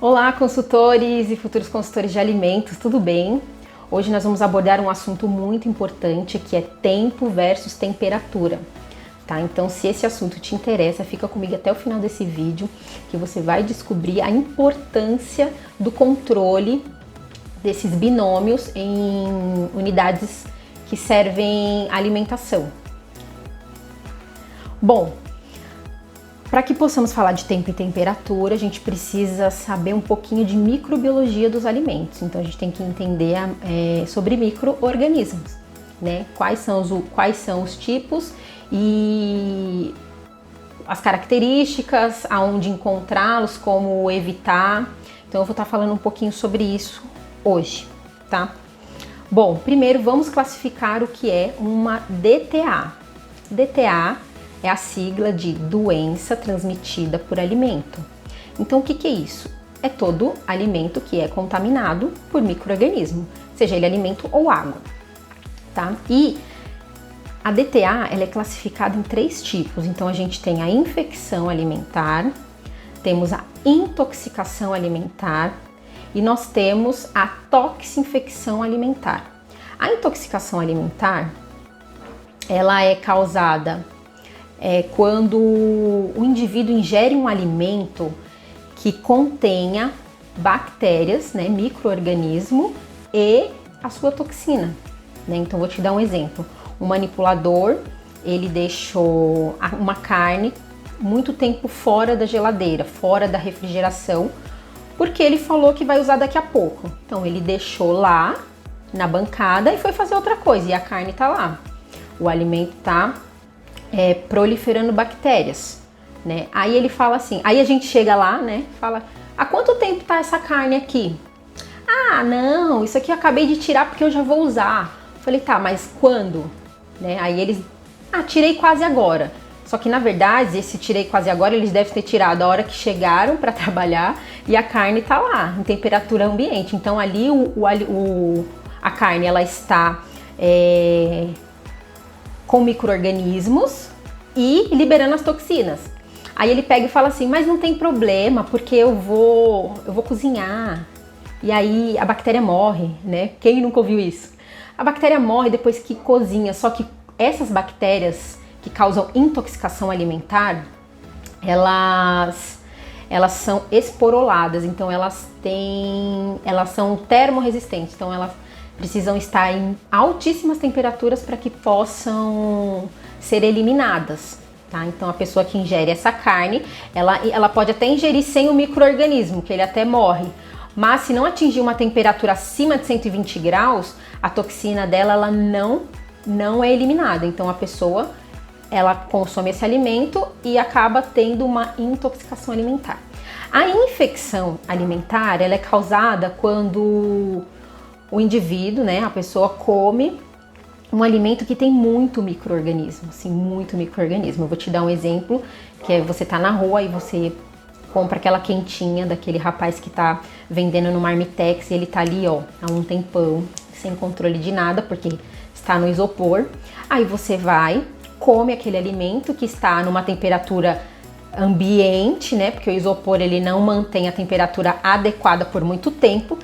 Olá, consultores e futuros consultores de alimentos, tudo bem? Hoje nós vamos abordar um assunto muito importante que é tempo versus temperatura, tá? Então, se esse assunto te interessa, fica comigo até o final desse vídeo que você vai descobrir a importância do controle desses binômios em unidades que servem alimentação. Bom, para que possamos falar de tempo e temperatura, a gente precisa saber um pouquinho de microbiologia dos alimentos. Então a gente tem que entender sobre micro-organismos, né? Quais são os tipos e as características, aonde encontrá-los, como evitar. Então eu vou estar falando um pouquinho sobre isso hoje, tá? Bom, primeiro vamos classificar o que é uma DTA. DTA é a sigla de doença transmitida por alimento. Então, o que é isso? É todo alimento que é contaminado por micro-organismo, seja ele alimento ou água, tá? E a DTA, ela é classificada em 3 tipos. Então, a gente tem a infecção alimentar, temos a intoxicação alimentar e nós temos a toxinfecção alimentar. A intoxicação alimentar, ela é causada quando o indivíduo ingere um alimento que contenha bactérias, né, micro-organismo e a sua toxina, né? Então vou te dar um exemplo. Um manipulador, ele deixou uma carne muito tempo fora da geladeira, fora da refrigeração, porque ele falou que vai usar daqui a pouco. Então ele deixou lá na bancada e foi fazer outra coisa e a carne tá lá. O alimento tá proliferando bactérias, né? Aí ele fala assim, aí a gente chega lá, né? Fala, há quanto tempo tá essa carne aqui? Ah, não, isso aqui eu acabei de tirar porque eu já vou usar. Falei, tá, mas quando? Né? Aí eles, tirei quase agora. Só que na verdade, esse tirei quase agora, eles devem ter tirado a hora que chegaram para trabalhar e a carne tá lá, em temperatura ambiente. Então ali a carne, ela está com micro-organismos e liberando as toxinas. Aí ele pega e fala assim, mas não tem problema, porque eu vou cozinhar e aí a bactéria morre, né? Quem nunca ouviu isso? A bactéria morre depois que cozinha, só que essas bactérias que causam intoxicação alimentar, elas são esporuladas, então elas são termorresistentes, então elas precisam estar em altíssimas temperaturas para que possam ser eliminadas, tá? Então a pessoa que ingere essa carne, ela pode até ingerir sem o micro-organismo, que ele até morre, mas se não atingir uma temperatura acima de 120 graus, a toxina dela ela não é eliminada. Então a pessoa ela consome esse alimento e acaba tendo uma intoxicação alimentar. A infecção alimentar ela é causada quando o indivíduo, né, a pessoa come um alimento que tem muito micro-organismo, assim, muito micro-organismo. Eu vou te dar um exemplo, que é você tá na rua e você compra aquela quentinha daquele rapaz que tá vendendo no Marmitex e ele tá ali, ó, há um tempão, sem controle de nada, porque está no isopor. Aí você vai, come aquele alimento que está numa temperatura ambiente, né, porque o isopor ele não mantém a temperatura adequada por muito tempo.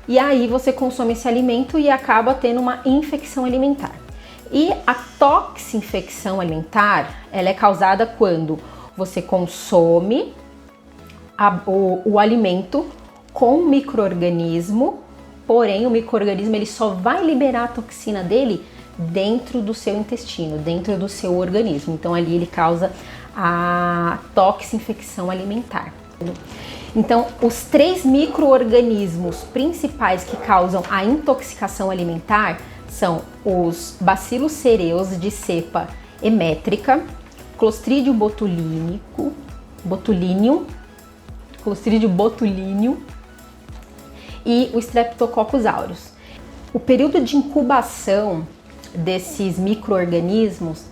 E aí você consome esse alimento e acaba tendo uma infecção alimentar. E a toxinfecção alimentar, ela é causada quando você consome o alimento com micro-organismo, porém o micro-organismo ele só vai liberar a toxina dele dentro do seu intestino, dentro do seu organismo. Então ali ele causa a toxinfecção alimentar. Então, os 3 micro-organismos principais que causam a intoxicação alimentar são os Bacillus cereus de cepa emétrica, Clostridium botulinum e o Streptococcus aureus. O período de incubação desses micro-organismos,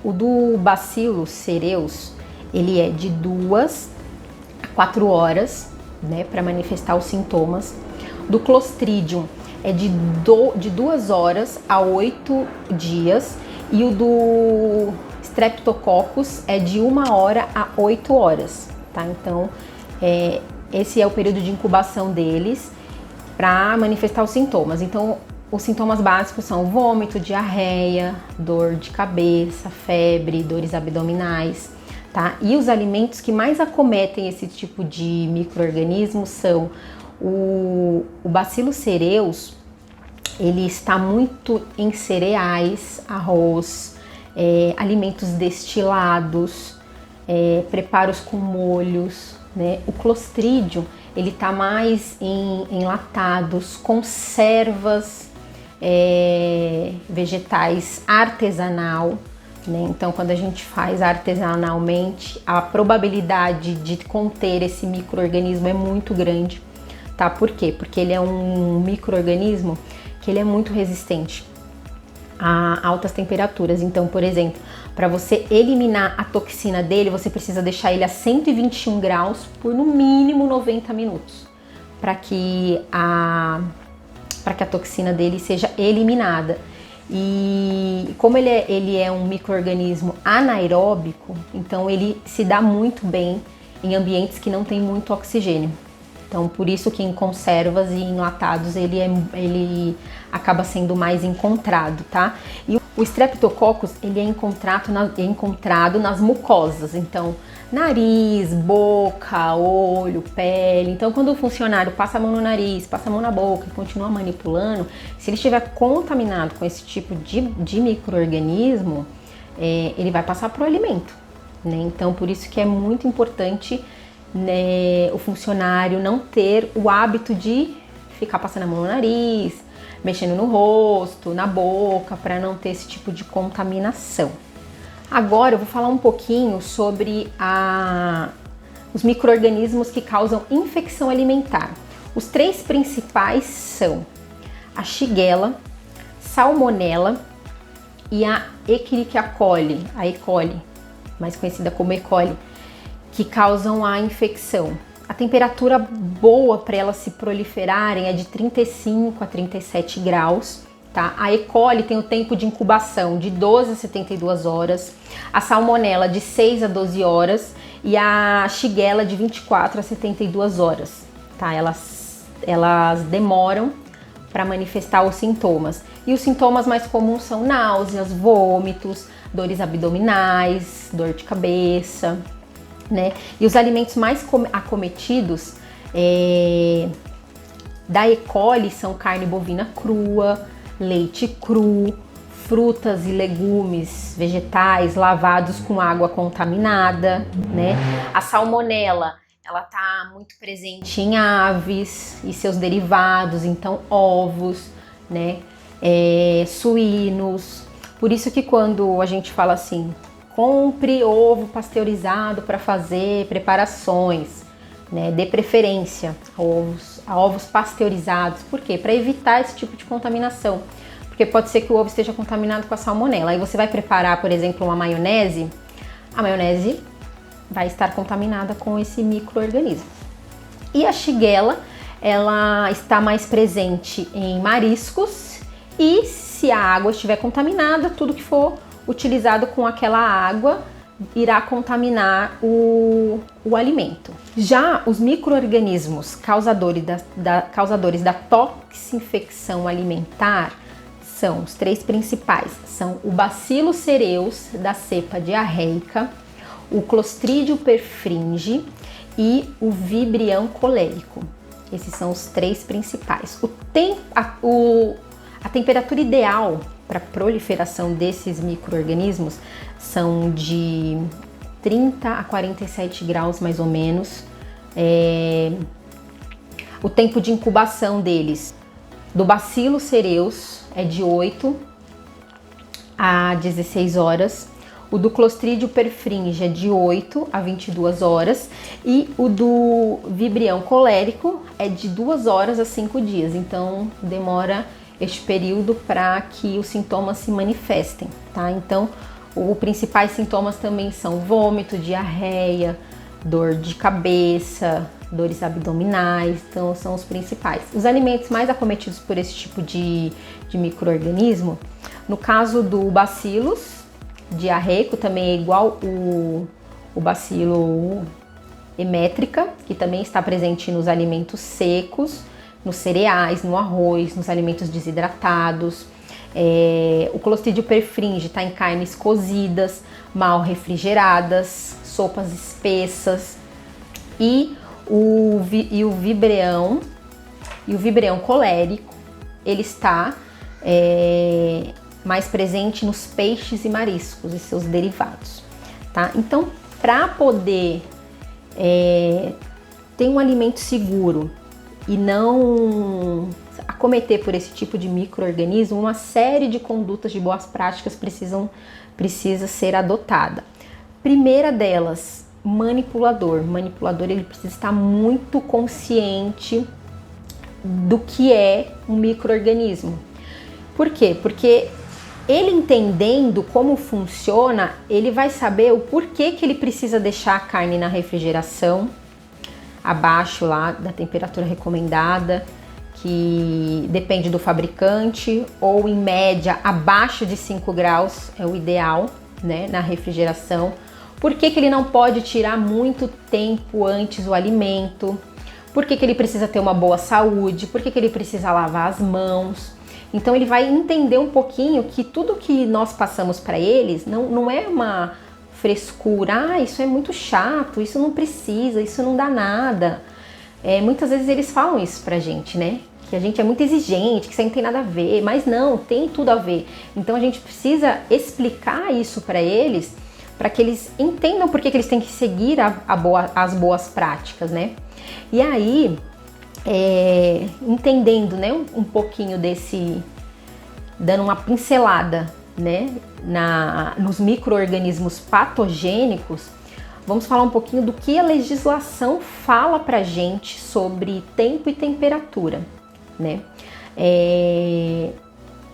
o do Bacillus cereus, ele é de 2 a 4 horas, né, para manifestar os sintomas. Do Clostridium é de 2 horas a 8 dias e o do Streptococcus é de 1 hora a 8 horas, tá? Então, esse é o período de incubação deles para manifestar os sintomas. Então, os sintomas básicos são vômito, diarreia, dor de cabeça, febre, dores abdominais, tá? E os alimentos que mais acometem esse tipo de micro-organismos são o Bacillus cereus. Ele está muito em cereais, arroz, alimentos destilados, preparos com molhos, né? O Clostridium, ele está mais em enlatados, conservas vegetais artesanal, né? Então, quando a gente faz artesanalmente, a probabilidade de conter esse micro-organismo é muito grande, tá? Por quê? Porque ele é um micro-organismo que ele é muito resistente a altas temperaturas. Então, por exemplo, para você eliminar a toxina dele, você precisa deixar ele a 121 graus por no mínimo 90 minutos, para que a toxina dele seja eliminada. E como ele é um micro-organismo anaeróbico, então ele se dá muito bem em ambientes que não tem muito oxigênio. Então, por isso que em conservas e enlatados ele acaba sendo mais encontrado, tá? E o Streptococcus, ele é encontrado nas mucosas, então nariz, boca, olho, pele. Então, quando o funcionário passa a mão no nariz, passa a mão na boca e continua manipulando, se ele estiver contaminado com esse tipo de micro-organismo, ele vai passar para o alimento, né? Então, por isso que é muito importante, né, o funcionário não ter o hábito de ficar passando a mão no nariz, mexendo no rosto, na boca, para não ter esse tipo de contaminação. Agora eu vou falar um pouquinho sobre os micro-organismos que causam infecção alimentar. Os 3 principais são a Shigella, Salmonella e a Escherichia coli, a E. coli, mais conhecida como E. coli, que causam a infecção. A temperatura boa para elas se proliferarem é de 35 a 37 graus, tá? A E. coli tem o tempo de incubação de 12 a 72 horas, a Salmonella de 6 a 12 horas e a Shigella de 24 a 72 horas, tá? Elas demoram para manifestar os sintomas. E os sintomas mais comuns são náuseas, vômitos, dores abdominais, dor de cabeça, né? E os alimentos mais acometidos da E. coli são carne bovina crua, leite cru, frutas e legumes vegetais lavados com água contaminada, né? A salmonela, ela tá muito presente em aves e seus derivados, então ovos, né? Suínos. Por isso que quando a gente fala assim, compre ovo pasteurizado para fazer preparações, né? Dê preferência a ovos pasteurizados. Por quê? Para evitar esse tipo de contaminação. Porque pode ser que o ovo esteja contaminado com a salmonela. Aí você vai preparar, por exemplo, uma maionese, a maionese vai estar contaminada com esse micro-organismo. E a Shigella, ela está mais presente em mariscos e se a água estiver contaminada, tudo que for utilizado com aquela água irá contaminar o alimento. Já os micro-organismos causadores da toxinfecção alimentar são os 3 principais, são o Bacillus cereus da cepa diarreica, o Clostridium perfringens e o Vibrião colérico. Esses são os 3 principais. A temperatura ideal para a proliferação desses micro-organismos são de 30 a 47 graus mais ou menos. O tempo de incubação deles, do Bacillus cereus, é de 8 a 16 horas. O do Clostridium perfringens é de 8 a 22 horas. E o do Vibrião colérico é de 2 horas a 5 dias. Então, demora este período para que os sintomas se manifestem, tá? Então, os principais sintomas também são vômito, diarreia, dor de cabeça, dores abdominais, então são os principais. Os alimentos mais acometidos por esse tipo de micro-organismo, no caso do Bacillus diarreico, também é igual o Bacillus emétrica, que também está presente nos alimentos secos, nos cereais, no arroz, nos alimentos desidratados. O Clostridium perfringens está em carnes cozidas, mal refrigeradas, sopas espessas. E o vibreão colérico, ele está mais presente nos peixes e mariscos e seus derivados, tá? Então, para poder ter um alimento seguro e não acometer por esse tipo de micro-organismo, uma série de condutas de boas práticas precisa ser adotada. Primeira delas, manipulador. O manipulador, ele precisa estar muito consciente do que é um micro-organismo. Por quê? Porque ele entendendo como funciona, ele vai saber o porquê que ele precisa deixar a carne na refrigeração, abaixo lá da temperatura recomendada, que depende do fabricante, ou em média abaixo de 5 graus é o ideal, né, na refrigeração. Por que que ele não pode tirar muito tempo antes o alimento? Por que que ele precisa ter uma boa saúde? Por que que ele precisa lavar as mãos? Então ele vai entender um pouquinho que tudo que nós passamos para eles não é uma frescura, isso é muito chato, isso não precisa, isso não dá nada. Muitas vezes eles falam isso pra gente, né? Que a gente é muito exigente, que isso aí não tem nada a ver, mas não, tem tudo a ver. Então a gente precisa explicar isso para eles, para que eles entendam por que eles têm que seguir as boas práticas, né? E aí, entendendo, né, um pouquinho dando uma pincelada, né, nos micro-organismos patogênicos, vamos falar um pouquinho do que a legislação fala pra gente sobre tempo e temperatura, né?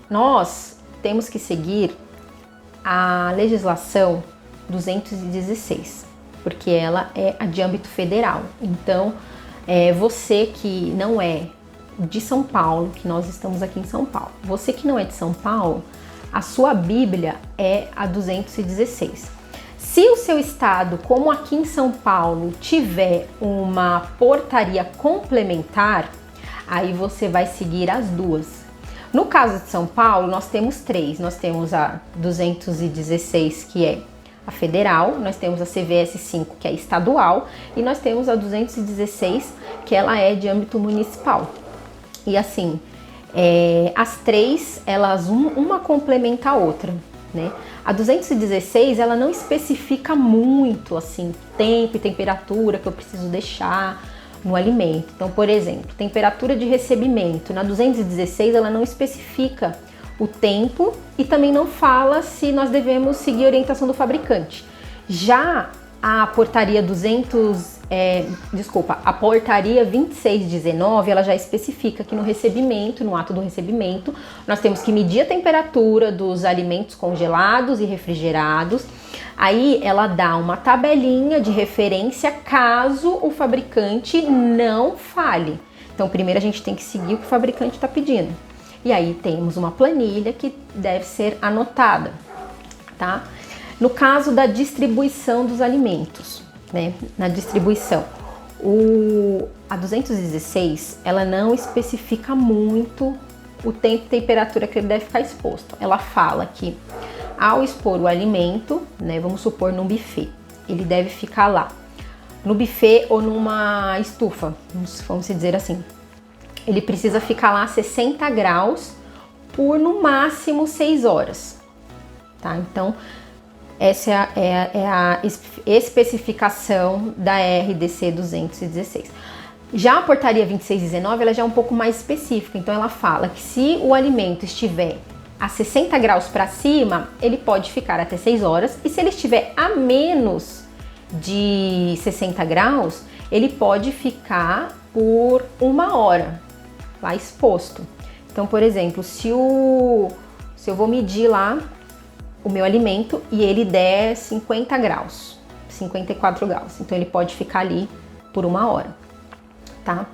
Nós temos que seguir a legislação 216, porque ela é a de âmbito federal. Então, você que não é de São Paulo, que nós estamos aqui em São Paulo, você que não é de São Paulo, a sua Bíblia é a 216. Se o seu estado, como aqui em São Paulo, tiver uma portaria complementar, aí você vai seguir as duas. No caso de São Paulo, nós temos três. Nós temos a 216, que é a federal, nós temos a CVS 5, que é estadual, e nós temos a 216, que ela é de âmbito municipal. E assim, as três, elas uma complementa a outra, né? A 216, ela não especifica muito, assim, tempo e temperatura que eu preciso deixar no alimento. Então, por exemplo, temperatura de recebimento. Na 216, ela não especifica o tempo e também não fala se nós devemos seguir a orientação do fabricante. Já a portaria a portaria 2619, ela já especifica que no recebimento, no ato do recebimento, nós temos que medir a temperatura dos alimentos congelados e refrigerados. Aí ela dá uma tabelinha de referência caso o fabricante não fale. Então, primeiro a gente tem que seguir o que o fabricante está pedindo. E aí temos uma planilha que deve ser anotada, tá? No caso da distribuição dos alimentos, né? Na distribuição, a 216, ela não especifica muito o tempo e temperatura que ele deve ficar exposto. Ela fala que ao expor o alimento, né, vamos supor num buffet, ele deve ficar lá, no buffet ou numa estufa, vamos dizer assim. Ele precisa ficar lá a 60 graus por no máximo 6 horas, tá? Então, essa é a especificação da RDC 216. Já a portaria 2619, ela já é um pouco mais específica, então ela fala que se o alimento estiver a 60 graus para cima, ele pode ficar até 6 horas, e se ele estiver a menos de 60 graus, ele pode ficar por 1 hora lá exposto. Então, por exemplo, se eu vou medir lá o meu alimento e ele der 50 graus, 54 graus, então ele pode ficar ali por 1 hora, tá?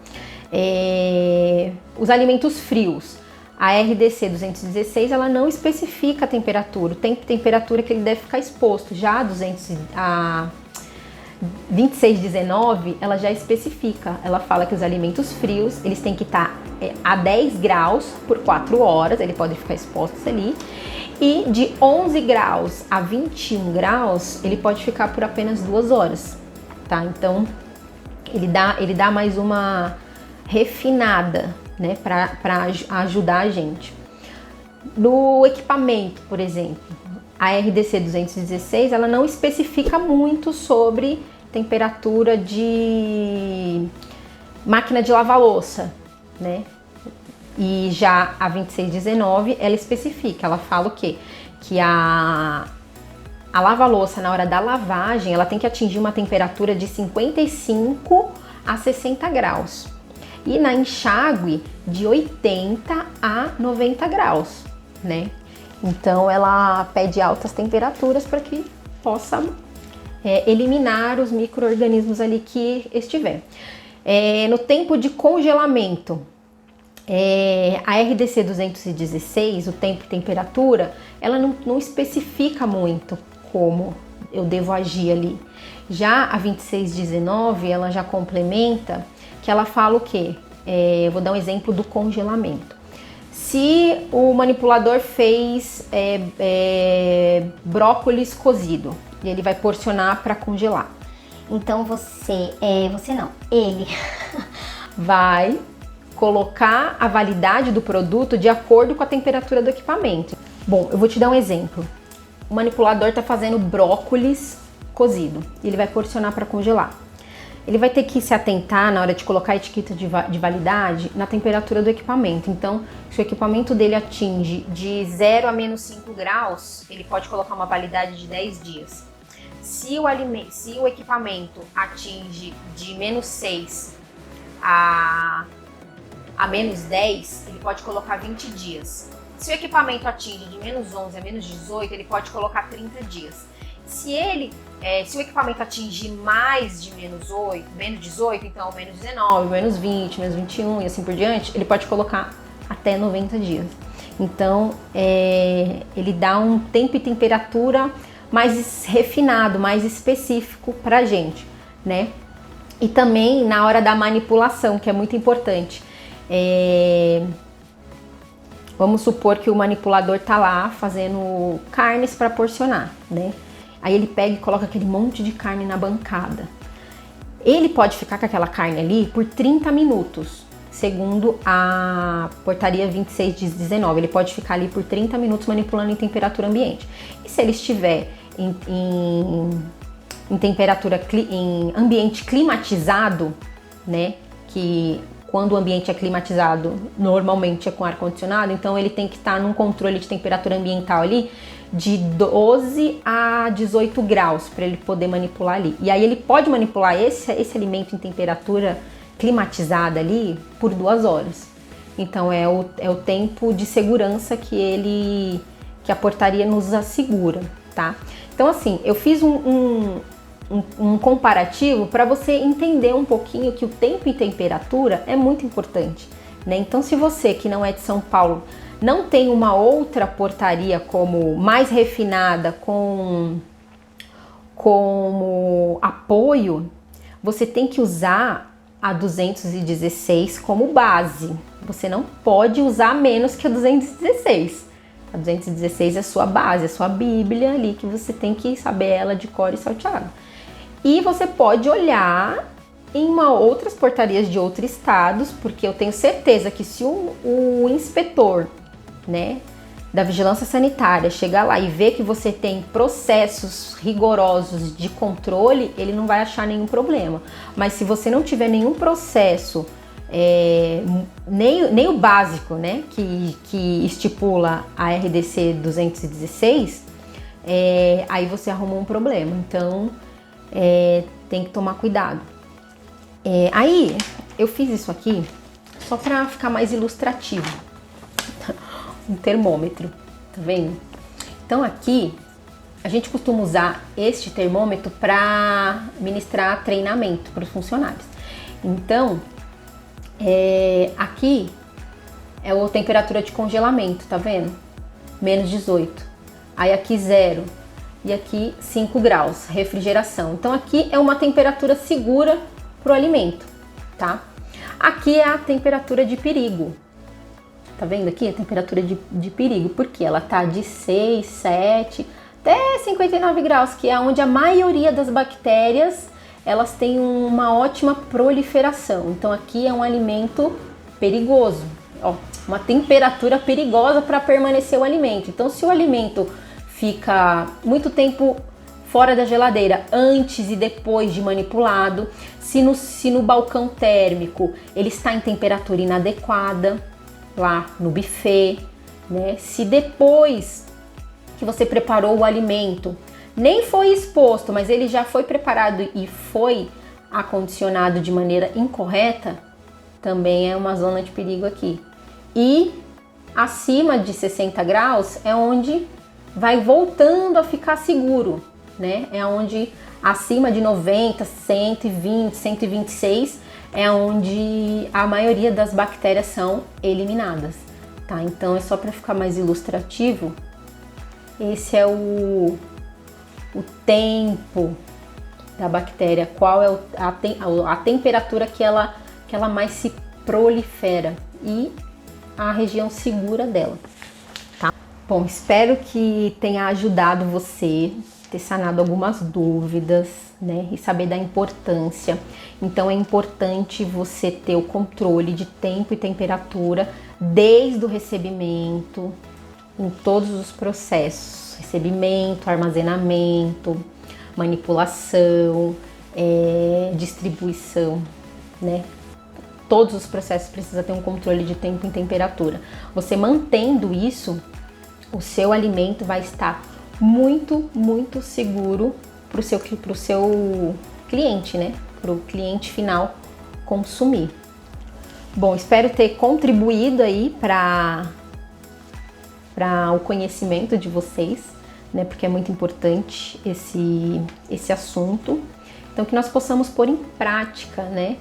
Os alimentos frios, a RDC 216, ela não especifica a temperatura, o tempo e temperatura que ele deve ficar exposto. Já 2619, ela já especifica, ela fala que os alimentos frios, eles têm que estar a 10 graus por 4 horas, ele pode ficar expostos ali, e de 11 graus a 21 graus, ele pode ficar por apenas 2 horas, tá? Então, ele dá mais uma refinada, né, para ajudar a gente. No equipamento, por exemplo, a RDC 216, ela não especifica muito sobre temperatura de máquina de lavar louça, né? E já a 2619, ela especifica, ela fala o quê? Que a lava-louça, na hora da lavagem, ela tem que atingir uma temperatura de 55 a 60 graus. E na enxágue, de 80 a 90 graus, né? Então, ela pede altas temperaturas para que possa eliminar os micro-organismos ali que estiver. No tempo de congelamento, a RDC 216, o tempo e temperatura, ela não especifica muito como eu devo agir ali. Já a 2619, ela já complementa, que ela fala o quê? Eu vou dar um exemplo do congelamento. Se o manipulador fez brócolis cozido e ele vai porcionar para congelar, então ele vai colocar a validade do produto de acordo com a temperatura do equipamento. Bom, eu vou te dar um exemplo. O manipulador está fazendo brócolis cozido e ele vai porcionar para congelar. Ele vai ter que se atentar na hora de colocar a etiqueta de validade na temperatura do equipamento. Então, se o equipamento dele atinge de 0 a menos 5 graus, ele pode colocar uma validade de 10 dias. Se o equipamento atinge de menos 6 a menos 10, ele pode colocar 20 dias. Se o equipamento atinge de menos 11 a menos 18, ele pode colocar 30 dias. Se o equipamento atingir mais de menos 18, então menos 19, menos 20, menos 21 e assim por diante, ele pode colocar até 90 dias. Então, ele dá um tempo e temperatura mais refinado, mais específico pra gente, né? E também na hora da manipulação, que é muito importante. Vamos supor que o manipulador tá lá fazendo carnes para porcionar, né? Aí ele pega e coloca aquele monte de carne na bancada. Ele pode ficar com aquela carne ali por 30 minutos, segundo a portaria 2619. Ele pode ficar ali por 30 minutos manipulando em temperatura ambiente. E se ele estiver em temperatura, em ambiente climatizado, né? Que quando o ambiente é climatizado, normalmente é com ar-condicionado, então ele tem que estar num controle de temperatura ambiental ali de 12 a 18 graus para ele poder manipular ali. E aí ele pode manipular esse alimento em temperatura climatizada ali por 2 horas. Então é o tempo de segurança que a portaria nos assegura, tá? Então assim, eu fiz um comparativo para você entender um pouquinho que o tempo e temperatura é muito importante, né? Então se você que não é de São Paulo não tem uma outra portaria como mais refinada como apoio, você tem que usar a 216 como base. Você não pode usar menos que a 216. A 216 é a sua base, é a sua bíblia ali, que você tem que saber ela de cor e salteado. E você pode olhar em outras portarias de outros estados, porque eu tenho certeza que se o inspetor, né, da vigilância sanitária chegar lá e ver que você tem processos rigorosos de controle, ele não vai achar nenhum problema. Mas se você não tiver nenhum processo, nem o básico, né, que estipula a RDC 216, aí você arrumou um problema. Então, tem que tomar cuidado. Aí, eu fiz isso aqui só para ficar mais ilustrativo. Um termômetro, tá vendo? Então aqui, a gente costuma usar este termômetro para ministrar treinamento para os funcionários. Então, aqui é a temperatura de congelamento, tá vendo? Menos 18. Aí aqui 0. e aqui 5 graus, refrigeração. Então aqui é uma temperatura segura para o alimento, tá? Aqui é a temperatura de perigo. Tá vendo aqui a temperatura de perigo? Porque ela tá de 6, 7 até 59 graus, que é onde a maioria das bactérias elas têm uma ótima proliferação. Então aqui é um alimento perigoso, ó, uma temperatura perigosa para permanecer o alimento. Então se o alimento fica muito tempo fora da geladeira, antes e depois de manipulado, se no balcão térmico ele está em temperatura inadequada, lá no buffet, né? Se depois que você preparou o alimento, nem foi exposto, mas ele já foi preparado e foi acondicionado de maneira incorreta, também é uma zona de perigo aqui. E acima de 60 graus é onde vai voltando a ficar seguro, né? É onde acima de 90, 120, 126 é onde a maioria das bactérias são eliminadas, tá? Então é só para ficar mais ilustrativo. Esse é o tempo da bactéria, qual é a temperatura que ela mais se prolifera e a região segura dela, tá? Bom, espero que tenha ajudado você, ter sanado algumas dúvidas, né? E saber da importância. Então é importante você ter o controle de tempo e temperatura desde o recebimento, em todos os processos, recebimento, armazenamento, manipulação, distribuição, né? Todos os processos precisam ter um controle de tempo e temperatura. Você mantendo isso, o seu alimento vai estar muito, muito seguro para o seu cliente, né? Para o cliente final consumir. Bom, espero ter contribuído aí para o conhecimento de vocês, né? Porque é muito importante esse assunto. Então, que nós possamos pôr em prática, né?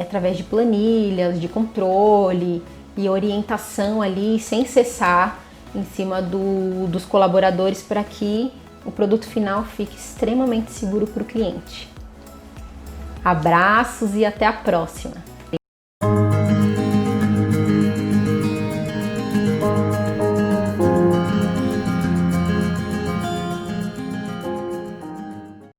Através de planilhas, de controle e orientação ali, sem cessar, em cima dos colaboradores, para que o produto final fique extremamente seguro para o cliente. Abraços e até a próxima!